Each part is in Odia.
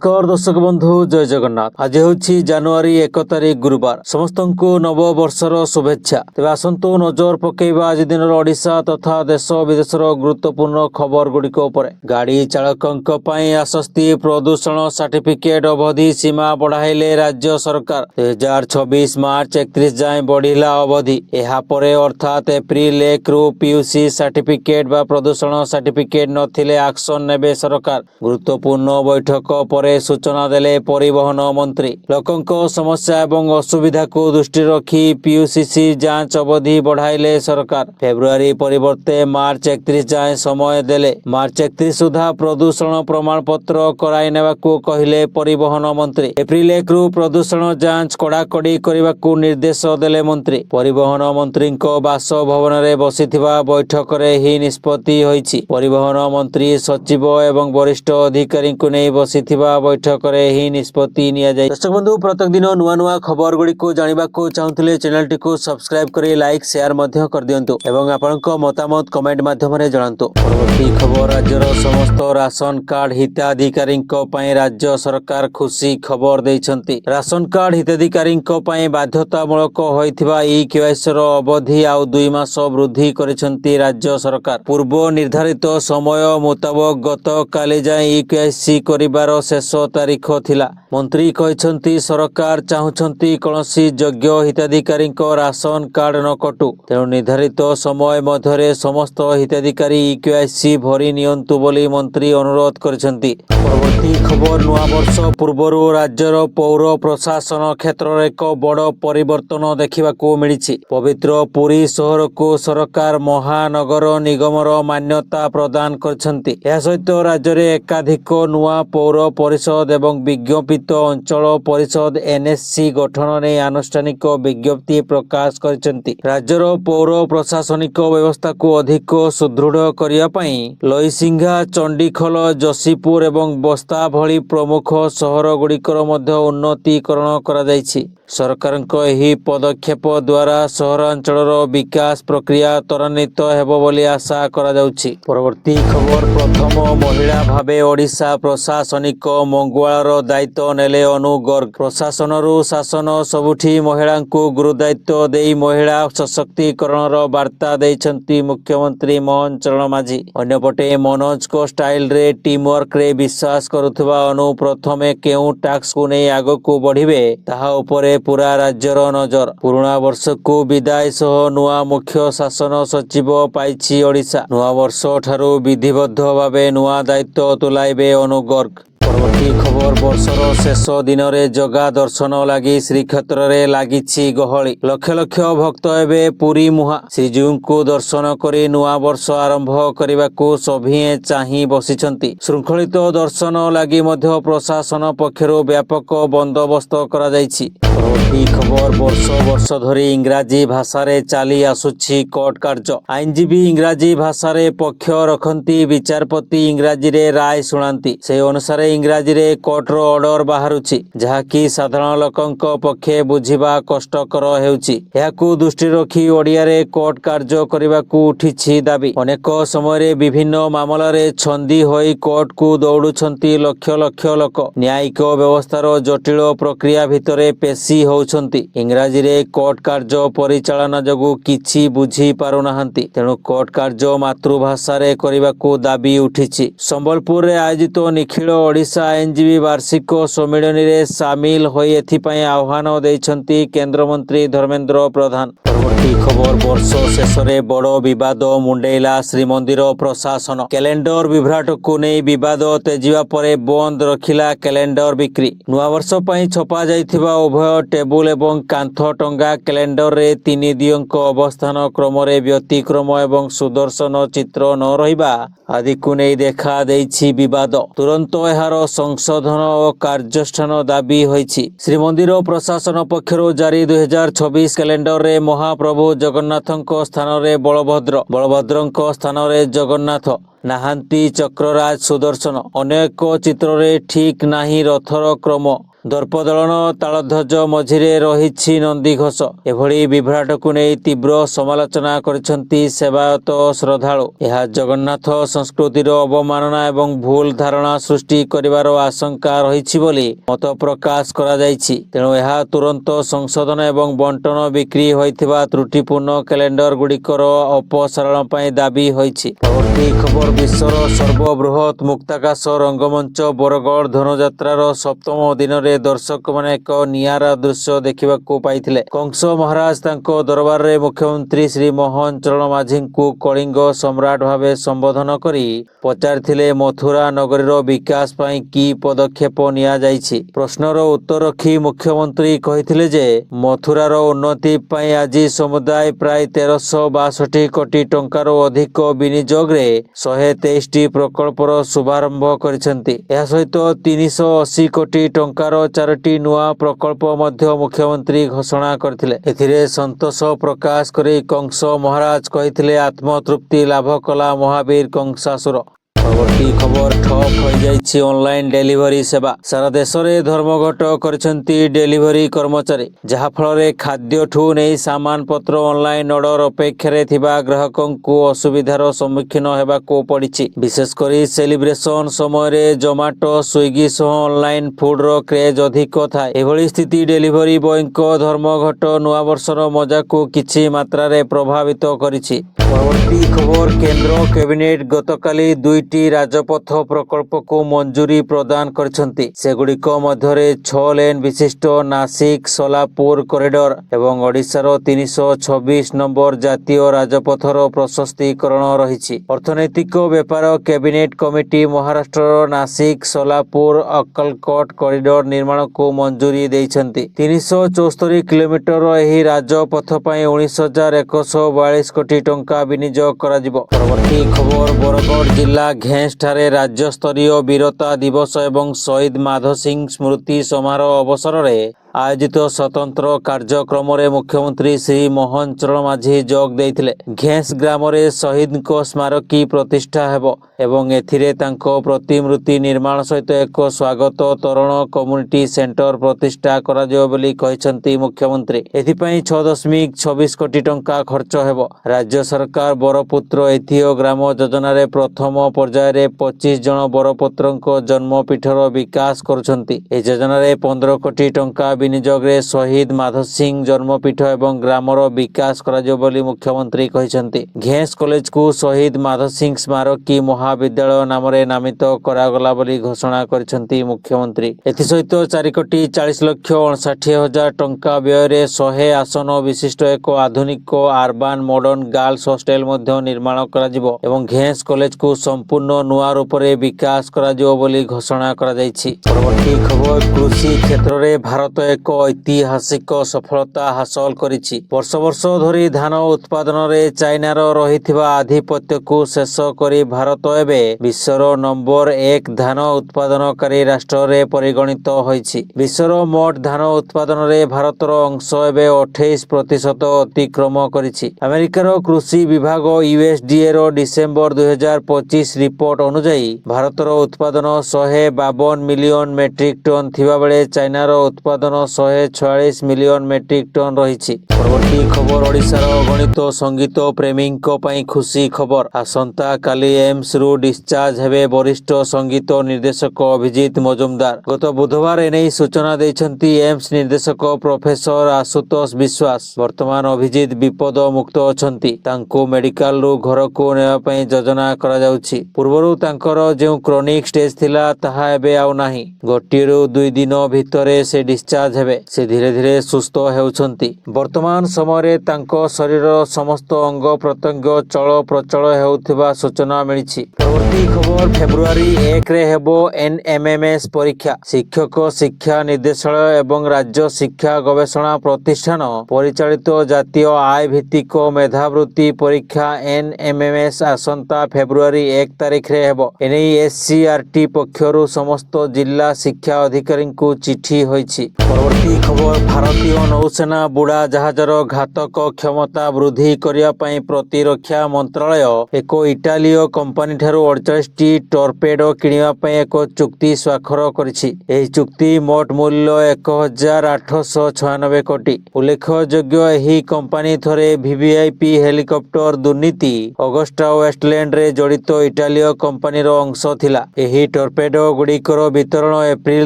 नमस्कार दर्शक बंधु जय जगन्नाथ। आज हूँ जानुआरी 1 तारिख गुरुवार। समस्त को नववर्षर शुभेच्छा। तेज आसतु नजर पकेबा आज दिन ओडिशा तथा देश विदेशर गुरुत्वपूर्ण खबर गुड़िक गाड़ी चालकों आश्वस्ति। प्रदूषण सर्टिफिकेट अवधि सीमा बढ़ाइले राज्य सरकार। 2026 मार्च 31 जाए बढ़िला अवधि। यापर अर्थात एप्रिल 1 रु पीयूसी सर्टिफिकेट बा प्रदूषण सर्टिफिकेट नथिले एक्शन नेबे सरकार। गुरुत्वपूर्ण बैठक परे सूचना देले परिवहन मंत्री। लोकंको समस्या एवं असुविधा को दृष्टि रखी पीयूसीसी जांच अवधि बढ़ाइले सरकार। फेब्रुआरी परिवर्ते मार्च 31 जाए समय देले। मार्च 31 सुधा प्रदूषण प्रमाण पत्र कराई नेबाकू कहिले परिवहन मंत्री। एप्रिल 1 रु प्रदूषण जांच कड़ाकड़ी करने निर्देश देले मंत्री। परिवहन मंत्री बासभवन में बसिथिबा बैठक रे ही निष्पत्ति होईछि। परिवहन मंत्री सचिव एवं वरिष्ठ अधिकारी को नहीं बसिथिबा बैठक रे ही निष्पत्ति निया जाय। दर्शक बंधु प्रत्येक दिन नुआ नुआ खबर गुडी को जानिबा को चाहूतिले चैनल टी को सब्सक्राइब करी लाइक शेयर मध्य कर दियंतु एवं आपनको मतामत कमेंट माध्यम रे जणांतु। परवर्ती खबर राज्यर समस्त राशन कार्ड हिताधिकारी पई राज्य सरकार खुशी खबर दैछंती। राशन कार्ड हिताधिकारी पई बाध्यतामूलक होइथिबा ई केवाईसी रो अवधि आउ 2 मास वृद्धि करिसंती राज्य सरकार। पूर्व निर्धारित समय मुताबक गत काली जाए ई केवाईसी करिबार शेष तारीख थिला। मंत्री कहछंती सरकार चाहुछंती कोनोसी योग्य हिताधिकारी राशन कार्ड न कटु। तेणु निर्धारित समय मध्यरे समस्त हिताधिकारी ई केवाईसी भरी नियंतु बोली मंत्री अनुरोध करिसंती। परवर्ती खबर नुआ वर्ष पूर्वरु राज्यर पौर प्रशासन क्षेत्र में एक बड़ परिवर्तन देखा मिली। पवित्र पुरी सहर को सरकार महानगर निगमर मान्यता प्रदान करछंती। यह सहित राज्य में एकाधिक नुआ पौर परिषद एवं विज्ञपित अंचल परिषद एनएससी गठन ने आनुष्ठानिक विज्ञप्ति प्रकाश करछंती। राज्यर पौर प्रशासनिक व्यवस्था को अधिक सुदृढ़ करने पई लईसिंघा चंडीखोल जोशीपुर एवं बस्ता भली प्रमुख सहर गुड़िकर मध्य उन्नतीकरण करा जायछि। सरकारଙ୍କ ଏହି पदक्षेप द्वारा सहरांचलर विकास प्रक्रिया त्वरान्वित हेबो बोली आशा करा जाउछि। परवर्ती खबर प्रथम महिला भावे ओडिशा प्रशासनिक मंगुआर दायित्व नेले अनु गर्ग। प्रशासनरु शासन सबुठी महिलांकु गुरु दायित्व देई महिला सशक्तिकरणर वार्ता दैछंती मुख्यमंत्री मोहन चरण माझी। अन्यपटे मनोज को स्टाइल रे टीम वर्क रे विश्वास करुथबा अनु प्रथमे केउ टास्क को नै आगो को बढ़िबे ताहा उपरे पूरा राज्यर नजर। पुराणा वर्ष को विदाय सह नुआ मुख्य शासन सचिव पाइछि ओडिशा। नुआ वर्ष ठारू विधिबद्ध भावे नुआ दायित्व तुलाइबे अनु गर्ग। परवर्ती खबर वर्षर शेष दिन में जगा दर्शन लगी श्रीक्षेत्र में लगी गहली। लक्ष लक्ष भक्त एवं पुरी मुहा श्रीजीव को दर्शन करी नुआ वर्ष आरंभ करने को सभी चाही बसिछंती। श्रृंखलित दर्शन लगी मध्य प्रशासन पक्षरु व्यापक बंदोबस्त करा जायछि। परवर्ती खबर वर्ष वर्ष धरी इंग्राजी भाषा रे चली आसुछि कोर्ट कार्य। आईनजीवी इंग्राजी भाषा रे पक्ष रखंती विचारपति इंग्राजी रे राय शुणांती। से अनुसार इंग्राजी रे कोर्टर ऑर्डर बाहरुछि जहाँकि साधारण लोकंक पक्षे बुझिबा कष्टकर हेउछि। याकू दृष्टि रखी ओडिया रे कोर्ट कार्य करबाकू उठिछि दाबी। अनेक समय विभिन्न मामला रे छंदी होई कोर्ट को दौड़ुछंती लक्ष लक्ष लोक। न्यायिक व्यवस्थार जटिल प्रक्रिया भितरे पेशी होउछंती। इंग्राजी रे कोर्ट कार्य परिचालना जगु किछि बुझी पारुनाहांती। तेणु कोर्ट कार्य मातृभाषा रे करबाकू दाबी उठिछि। संबलपुर रे आयोजित निखिल ओडिशा आईनजीवी वार्षिक सम्मेलन में सामिल होई एथिपाई आह्वान दैछंती केंद्र मंत्री धर्मेंद्र प्रधान। परवर्ती खबर वर्ष शेष में बड़ विवाद मुंडेला श्रीमंदिर प्रशासन। कैलेंडर विभ्राट को नहीं विवाद तेजिबा परे बंद रखिला कैलेंडर बिक्री। नुआ वर्ष पई छपा जाइथिबा उभय टेबुल एवं कांथ टंगा कैलेंडर रे तीन दियंक अवस्थान क्रम रे व्यतिक्रम एवं सुदर्शन चित्र न रहिबा आदि को नहीं देखा देछि विवाद। तुरंत एहार संशोधन और कार्यानुष्ठान दाबी होइछि। श्रीमंदिर प्रशासन पक्षरु जारी 2026 कैलेंडर रे महाप्रभु जगन्नाथक स्थान रे बलभद्रक स्थान रे जगन्नाथ नाहांती चक्रराज सुदर्शन। अनेक चित्र रे ठीक नाही रथर क्रम। ଦର୍ପଦଳନ ତାଳଧ୍ୱଜ ମଝିରେ ରହିଛି ନନ୍ଦିଘୋଷ। ଏଭଳି ବିଭ୍ରାଟକୁ ନେଇ ତୀବ୍ର ସମାଲୋଚନା କରିଛନ୍ତି ସେବାୟତ ଶ୍ରଦ୍ଧାଳୁ। ଏହା ଜଗନ୍ନାଥ ସଂସ୍କୃତିର ଅବମାନନା ଏବଂ ଭୁଲ ଧାରଣା ସୃଷ୍ଟି କରିବାର ଆଶଙ୍କା ରହିଛି ବୋଲି ମତ ପ୍ରକାଶ କରାଯାଇଛି। ତେଣୁ ଏହା ତୁରନ୍ତ ସଂଶୋଧନ ଏବଂ ବଣ୍ଟନ ବିକ୍ରି ହୋଇଥିବା ତ୍ରୁଟିପୂର୍ଣ୍ଣ କ୍ୟାଲେଣ୍ଡର ଗୁଡ଼ିକର ଅପସାରଣ ପାଇଁ ଦାବି ହୋଇଛି। ପରବର୍ତ୍ତୀ ଖବର, ବିଶ୍ୱର ସର୍ବବୃହତ ମୁକ୍ତାକାଶ ରଙ୍ଗମଞ୍ଚ ବରଗଡ଼ ଧନୁଯାତ୍ରାର ସପ୍ତମ ଦିନରେ ଦର୍ଶକମାନେ ଏକ ନିଆରା ଦୃଶ୍ୟ ଦେଖିବାକୁ ପାଇଥିଲେ। କଂସ ମହାରାଜ ତାଙ୍କ ଦରବାରରେ ମୁଖ୍ୟମନ୍ତ୍ରୀ ଶ୍ରୀ ମୋହନ ଚରଣ ମାଝୀଙ୍କୁ କଳିଙ୍ଗ ସମ୍ରାଟ ଭାବେ ସମ୍ବୋଧନ କରି ପଚାରିଥିଲେ, ମଥୁରା ନଗରୀର ବିକାଶ ପାଇଁ କି ପଦକ୍ଷେପ ନିଆଯାଇଛି? ପ୍ରଶ୍ନର ଉତ୍ତର ରଖି ମୁଖ୍ୟମନ୍ତ୍ରୀ କହିଥିଲେ ଯେ ମଥୁରାର ଉନ୍ନତି ପାଇଁ ଆଜି ସମୁଦାୟ ପ୍ରାୟ 1362 କୋଟି ଟଙ୍କାରୁ ଅଧିକ ବିନିଯୋଗରେ 123ଟି ପ୍ରକଳ୍ପର ଶୁଭାରମ୍ଭ କରିଛନ୍ତି। ଏହା ସହିତ 380 କୋଟି ଟଙ୍କାର 4ଟି ନୂଆ ପ୍ରକଳ୍ପ ମଧ୍ୟ ମୁଖ୍ୟମନ୍ତ୍ରୀ ଘୋଷଣା କରିଥିଲେ। ଏଥିରେ ସନ୍ତୋଷ ପ୍ରକାଶ କରି କଂସ ମହାରାଜ କହିଥିଲେ, ଆତ୍ମତୃପ୍ତି ଲାଭ କଲା ମହାବୀର କଂସାସୁର। ପରବର୍ତ୍ତୀ ଖବର, ଠପ୍ ହୋଇଯାଇଛି ଅନଲାଇନ୍ ଡେଲିଭରି ସେବା। ସାରା ଦେଶରେ ଧର୍ମଘଟ କରିଛନ୍ତି ଡେଲିଭରି କର୍ମଚାରୀ, ଯାହାଫଳରେ ଖାଦ୍ୟଠୁ ନେଇ ସାମାନ ପତ୍ର ଅନଲାଇନ୍ ଅର୍ଡର ଅପେକ୍ଷାରେ ଥିବା ଗ୍ରାହକଙ୍କୁ ଅସୁବିଧାର ସମ୍ମୁଖୀନ ହେବାକୁ ପଡ଼ିଛି। ବିଶେଷ କରି ସେଲିବ୍ରେସନ ସମୟରେ ଜୋମାଟୋ, ସ୍ୱିଗି ସହ ଅନଲାଇନ୍ ଫୁଡର କ୍ରେଜ୍ ଅଧିକ ଥାଏ। ଏଭଳି ସ୍ଥିତି ଡେଲିଭରି ବୟଙ୍କ ଧର୍ମଘଟ ନୂଆବର୍ଷର ମଜାକୁ କିଛି ମାତ୍ରାରେ ପ୍ରଭାବିତ କରିଛି। ପରବର୍ତ୍ତୀ ଖବର, କେନ୍ଦ୍ର କ୍ୟାବିନେଟ ଗତକାଲି 2ଟି ରାଜପଥ ପ୍ରକଳ୍ପକୁ ମଞ୍ଜୁରୀ ପ୍ରଦାନ କରିଛନ୍ତି। ସେଗୁଡ଼ିକ ମଧ୍ୟରେ 6 ଲେନ୍ ବିଶିଷ୍ଟ ନାସିକ ସୋଲାପୁର କରିଡର ଏବଂ ଓଡ଼ିଶାର 326 ନମ୍ବର ଜାତୀୟ ରାଜପଥର ପ୍ରଶସ୍ତୀକରଣ ରହିଛି। ଅର୍ଥନୈତିକ ବ୍ୟାପାର କ୍ୟାବିନେଟ କମିଟି ମହାରାଷ୍ଟ୍ରର ନାସିକ ସୋଲାପୁର ଅକ୍କଲକୋଟ କରିଡର ନିର୍ମାଣକୁ ମଞ୍ଜୁରୀ ଦେଇଛନ୍ତି। 374 କିଲୋମିଟର ଏହି ରାଜପଥ ପାଇଁ 19,142 କୋଟି ଟଙ୍କା ବିନିଯୋଗ କରାଯିବ। ପରବର୍ତ୍ତୀ ଖବର, ବରଗଡ଼ ଜିଲ୍ଲା ଘେଁସଠାରେ ରାଜ୍ୟସ୍ତରୀୟ ବୀରତା ଦିବସ ଏବଂ ଶହୀଦ ମାଧ ସିଂ ସ୍ମୃତି ସମାରୋହ ଅବସରରେ ଆୟୋଜିତ ସ୍ୱତନ୍ତ୍ର କାର୍ଯ୍ୟକ୍ରମରେ ମୁଖ୍ୟମନ୍ତ୍ରୀ ଶ୍ରୀ ମୋହନ ଚରଣ ମାଝୀ ଯୋଗ ଦେଇଥିଲେ। ଘେଁସ ଗ୍ରାମରେ ଶହୀଦଙ୍କ ସ୍ମାରକୀ ପ୍ରତିଷ୍ଠା ହେବ ଏବଂ ଏଥିରେ ତାଙ୍କ ପ୍ରତିମୂର୍ତ୍ତି ନିର୍ମାଣ ସହିତ ଏକ ସ୍ୱାଗତ ତୋରଣ କମ୍ୟୁନିଟି ସେଣ୍ଟର ପ୍ରତିଷ୍ଠା କରାଯିବ ବୋଲି କହିଛନ୍ତି ମୁଖ୍ୟମନ୍ତ୍ରୀ। ଏଥିପାଇଁ 6.26 କୋଟି ଟଙ୍କା ଖର୍ଚ୍ଚ ହେବ। ରାଜ୍ୟ ସରକାର ବରପୁତ୍ର ଐତିହ୍ୟ ଗ୍ରାମ ଯୋଜନାରେ ପ୍ରଥମ ପର୍ଯ୍ୟାୟରେ 25 ଜଣ ବରପୁତ୍ରଙ୍କ ଜନ୍ମପୀଠର ବିକାଶ କରୁଛନ୍ତି। ଏହି ଯୋଜନାରେ 15 କୋଟି ଟଙ୍କା ବିନିଯୋଗରେ ଶହୀଦ ମାଧ ସିଂ ଜନ୍ମପୀଠ ଏବଂ ଗ୍ରାମର ବିକାଶ କରାଯିବ ବୋଲି ମୁଖ୍ୟମନ୍ତ୍ରୀ କହିଛନ୍ତି। ଘେଁସ କଲେଜକୁ ଶହୀଦ ମାଧ ସିଂ ସ୍ମାରକୀ ମହାବିଦ୍ୟାଳୟ ନାମରେ ନାମିତ କରାଗଲା ବୋଲି ଘୋଷଣା କରିଛନ୍ତି ମୁଖ୍ୟମନ୍ତ୍ରୀ। ଏଥିସହିତ 4,40,59,000 ଟଙ୍କା ବ୍ୟୟରେ 100 ଆସନ ବିଶିଷ୍ଟ ଏକ ଆଧୁନିକ ଆରବାନ ମଡର୍ଣ୍ଣ ଗାର୍ଲସ ହଷ୍ଟେଲ ମଧ୍ୟ ନିର୍ମାଣ କରାଯିବ ଏବଂ ଘେଁସ କଲେଜକୁ ସମ୍ପୂର୍ଣ୍ଣ ନୂଆ ରୂପରେ ବିକାଶ କରାଯିବ ବୋଲି ଘୋଷଣା କରାଯାଇଛି। ପରବର୍ତ୍ତୀ ଖବର, କୃଷି କ୍ଷେତ୍ରରେ ଭାରତ ଏକ ଐତିହାସିକ ସଫଳତା ହାସଲ କରିଛି। ବର୍ଷ ବର୍ଷ ଧରି ଧାନ ଉତ୍ପାଦନରେ ଚାଇନାର ରହିଥିବା ଆଧିପତ୍ୟକୁ ଶେଷ କରି ଭାରତ ଏବେ ବିଶ୍ୱର ନମ୍ବର 1 ଧାନ ଉତ୍ପାଦନକାରୀ ରାଷ୍ଟ୍ରରେ ପରିଗଣିତ ହୋଇଛି। ବିଶ୍ୱର ମୋଟ ଧାନ ଉତ୍ପାଦନରେ ଭାରତର ଅଂଶ ଏବେ 28% ଅତିକ୍ରମ କରିଛି। ଆମେରିକାର କୃଷି ବିଭାଗ USDAର ଡିସେମ୍ବର 2025 ରିପୋର୍ଟ ଅନୁଯାୟୀ ଭାରତର ଉତ୍ପାଦନ 152 ମିଲିୟନ ମେଟ୍ରିକ ଟନ୍ ଥିବାବେଳେ ଚାଇନାର ଉତ୍ପାଦନ 146 ମିଲିୟନ ମେଟ୍ରିକ ଟନ୍ ରହିଛି। ପରବର୍ତ୍ତୀ ଖବର, ଓଡ଼ିଶାର ଅଗଣିତ ସଙ୍ଗୀତ ପ୍ରେମୀଙ୍କ ପାଇଁ ଖୁସି ଖବର। ଆସନ୍ତା କାଲି ଏମ୍ସରୁ ଡିସଚାର୍ଜ ହେବେ ବରିଷ୍ଠ ସଙ୍ଗୀତ ନିର୍ଦ୍ଦେଶକ ଅଭିଜିତ ମଜୁମଦାର। ଗତ ବୁଧବାର ଏନେଇ ସୂଚନା ଦେଇଛନ୍ତି ଏମ୍ସ ନିର୍ଦ୍ଦେଶକ ପ୍ରଫେସର ଆଶୁତୋଷ ବିଶ୍ୱାସ। ବର୍ତ୍ତମାନ ଅଭିଜିତ ବିପଦ ମୁକ୍ତ ଅଛନ୍ତି। ତାଙ୍କୁ ମେଡିକାଲରୁ ଘରକୁ ନେବା ପାଇଁ ଯୋଜନା କରାଯାଉଛି। ପୂର୍ବରୁ ତାଙ୍କର ଯେଉଁ କ୍ରୋନିକ ଷ୍ଟେଜ ଥିଲା ତାହା ଏବେ ଆଉ ନାହିଁ। 1ରୁ 2 ଦିନ ଭିତରେ ସେ ଡିସଚାର୍ଜ ହେବେ। ସେ ଧୀରେ ଧୀରେ ସୁସ୍ଥ ହେଉଛନ୍ତି। ବର୍ତ୍ତମାନ ସମୟରେ ତାଙ୍କ ଶରୀରର ସମସ୍ତ ଅଙ୍ଗ ପ୍ରତ୍ୟଙ୍ଗ ଚଳ ପ୍ରଚଳ ହେଉଥିବା ସୂଚନା ମିଳିଛି। ପରବର୍ତ୍ତୀ ଖବର, ଫେବୃଆରୀ 1ରେ ହେବ NMMS ପରୀକ୍ଷା। ଶିକ୍ଷକ ଶିକ୍ଷା ନିର୍ଦ୍ଦେଶାଳୟ ଏବଂ ରାଜ୍ୟ ଶିକ୍ଷା ଗବେଷଣା ପ୍ରତିଷ୍ଠାନ ପରିଚାଳିତ ଜାତୀୟ ଆୟ ଭିତ୍ତିକ ମେଧାବୃତ୍ତି ପରୀକ୍ଷା NMMS ଆସନ୍ତା ଫେବୃଆରୀ 1 ତାରିଖରେ ହେବ। ଏନେଇ SCRT ପକ୍ଷରୁ ସମସ୍ତ ଜିଲ୍ଲା ଶିକ୍ଷା ଅଧିକାରୀଙ୍କୁ ଚିଠି ହୋଇଛି। ପରବର୍ତ୍ତୀ ଖବର ଭାରତୀୟ ନୌସେନା ବୁଡ଼ା ଜାହାଜର ଘାତକ କ୍ଷମତା ବୃଦ୍ଧି କରିବା ପାଇଁ ପ୍ରତିରକ୍ଷା ମନ୍ତ୍ରାଳୟ ଏକ ଇଟାଲୀୟ କମ୍ପାନୀଠାରୁ 48ଟି ଟର୍ପେଡୋ କିଣିବା ପାଇଁ ଏକ ଚୁକ୍ତି ସ୍ୱାକ୍ଷର କରିଛି। ଏହି ଚୁକ୍ତି ମୋଟ ମୂଲ୍ୟ 1896 କୋଟି। ଉଲ୍ଲେଖଯୋଗ୍ୟ ଏହି କମ୍ପାନୀ ଥରେ ଭିଭିଆଇପି ହେଲିକପ୍ଟର ଦୁର୍ନୀତି ଅଗଷ୍ଟା ୱେଷ୍ଟଲ୍ୟାଣ୍ଡରେ ଜଡ଼ିତ ଇଟାଲୀୟ କମ୍ପାନୀର ଅଂଶ ଥିଲା। ଏହି ଟର୍ପେଡୋ ଗୁଡ଼ିକର ବିତରଣ ଏପ୍ରିଲ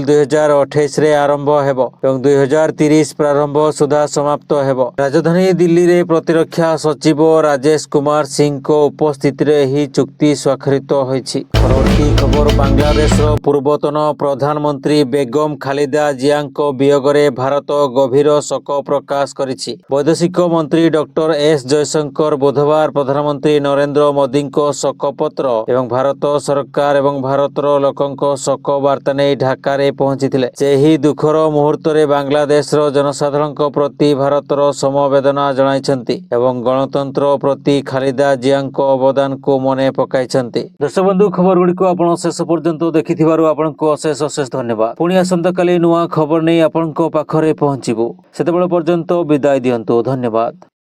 2028ରେ ଆରମ୍ଭ ହେବ ଏବଂ 2030 ପ୍ରାରମ୍ଭ ସୁଦ୍ଧା ସମାପ୍ତ ହେବ। ରାଜଧାନୀ ଦିଲ୍ଲୀରେ ପ୍ରତିରକ୍ଷା ସଚିବ ରାଜେଶ କୁମାର ସିଂଙ୍କ ଉପସ୍ଥିତିରେ ଏହି ଚୁକ୍ତି ସ୍ୱାକ୍ଷରିତ ହୋଇଛି। ପରବର୍ତ୍ତୀ ଖବର ବାଂଲାଦେଶର ପୂର୍ବତନ ପ୍ରଧାନମନ୍ତ୍ରୀ ବେଗମ ଖାଲିଦା ଜିଆଙ୍କ ବିୟୋଗରେ ଭାରତ ଗଭୀର ଶୋକ ପ୍ରକାଶ କରିଛି। ବୈଦେଶିକ ମନ୍ତ୍ରୀ ଡକ୍ଟର ଏସ୍ ଜୟଶଙ୍କର ବୁଧବାର ପ୍ରଧାନମନ୍ତ୍ରୀ ନରେନ୍ଦ୍ର ମୋଦିଙ୍କ ଶୋକପତ୍ର ଏବଂ ଭାରତ ସରକାର ଏବଂ ଭାରତର ଲୋକଙ୍କ ଶୋକ ବାର୍ତ୍ତା ନେଇ ଢାକାରେ ପହଞ୍ଚିଥିଲେ। ସେ ଏହି ଦୁଃଖର ମୁହୂର୍ତ୍ତରେ ବାଂଲାଦେଶର ଜନସାଧାରଣଙ୍କ ପ୍ରତି ଭାରତର ସମବେଦନା ଜଣାଇଛନ୍ତି ଏବଂ ଗଣତନ୍ତ୍ର ପ୍ରତି ଖାଲିଦା ଜିଆଙ୍କ ଅବଦାନକୁ ମନେ ପକାଇଛନ୍ତି। ଦର୍ଶକ ବନ୍ଧୁ, ଖବରଗୁଡ଼ିକୁ ଆପଣ ଶେଷ ପର୍ଯ୍ୟନ୍ତ ଦେଖିଥିବାରୁ ଆପଣଙ୍କୁ ଅଶେଷ ଅଶେଷ ଧନ୍ୟବାଦ। ପୁଣି ଆସନ୍ତାକାଲି ନୂଆ ଖବର ନେଇ ଆପଣଙ୍କ ପାଖରେ ପହଞ୍ଚିବୁ। ସେତେବେଳେ ପର୍ଯ୍ୟନ୍ତ ବିଦାୟ ଦିଅନ୍ତୁ। ଧନ୍ୟବାଦ।